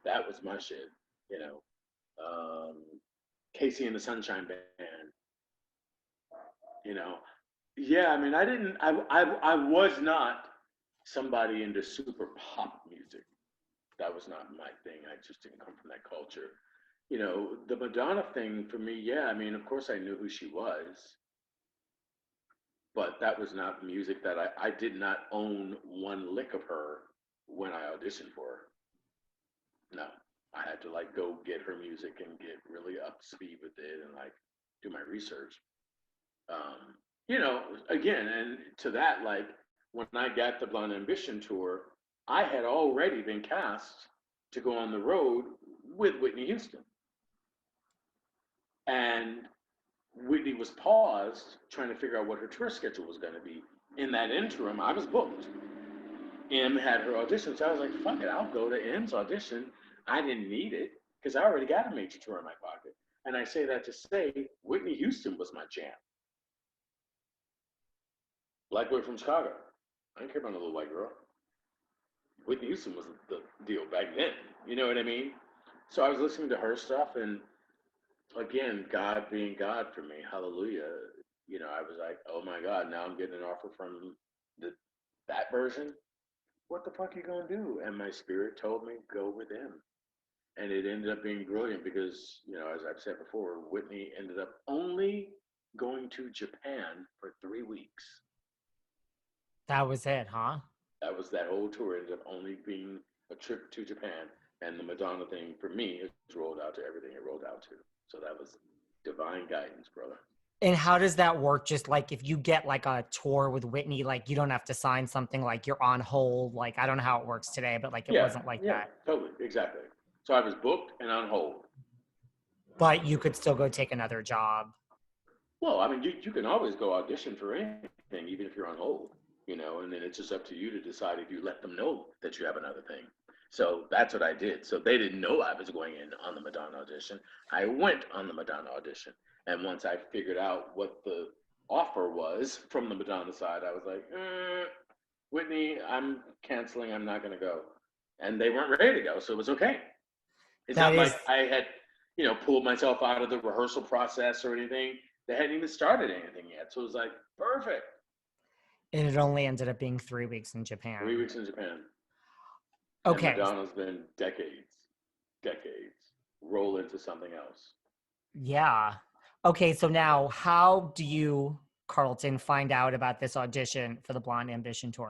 That was my shit, you know. Casey and the Sunshine Band, you know. Yeah, I mean, I was not somebody into super pop music. That was not my thing. I just didn't come from that culture. You know, the Madonna thing for me, yeah, I mean, of course I knew who she was, but that was not music that I did not own one lick of her when I auditioned for her. No, I had to like go get her music and get really up to speed with it and like do my research. Um, you know, again, and to that, like when I got the Blond Ambition tour, I had already been cast to go on the road with Whitney Houston. And Whitney was paused trying to figure out what her tour schedule was going to be. In that interim, I was booked. M had her audition, so I was like, fuck it, I'll go to M's audition. I didn't need it because I already got a major tour in my pocket. And I say that to say Whitney Houston was my jam. Black boy from Chicago. I didn't care about a little white girl. Whitney Houston was the deal back then. You know what I mean? So I was listening to her stuff, and again, God being God for me, hallelujah. You know, I was like, oh my God, now I'm getting an offer from that version. What the fuck are you gonna do? And my spirit told me, go with him. And it ended up being brilliant because, you know, as I've said before, Whitney ended up only going to Japan for 3 weeks. That was it, huh? That was that whole tour ended up only being a trip to Japan. And the Madonna thing for me has rolled out to everything it rolled out to. So that was divine guidance, brother. And how does that work? Just like if you get like a tour with Whitney, like you don't have to sign something like you're on hold. Like I don't know how it works today, but like it wasn't like Yeah, that. totally, exactly. So I was booked and on hold. But you could still go take another job. Well, I mean, you can always go audition for anything, even if you're on hold, you know, and then it's just up to you to decide if you let them know that you have another thing. So that's what I did. So they didn't know I was going in on the Madonna audition. I went on the Madonna audition. And once I figured out what the offer was from the Madonna side, I was like, Whitney, I'm canceling. I'm not going to go. And they weren't ready to go. So it was okay. It's That not is, like I had, you know, pulled myself out of the rehearsal process or anything. They hadn't even started anything yet. So it was like, perfect. and it only ended up being 3 weeks in 3 Japan. weeks in Japan. And Okay. Madonna's been decades, roll into something else. Yeah. Okay. So now how do you, Carlton, find out about this audition for the Blonde Ambition Tour?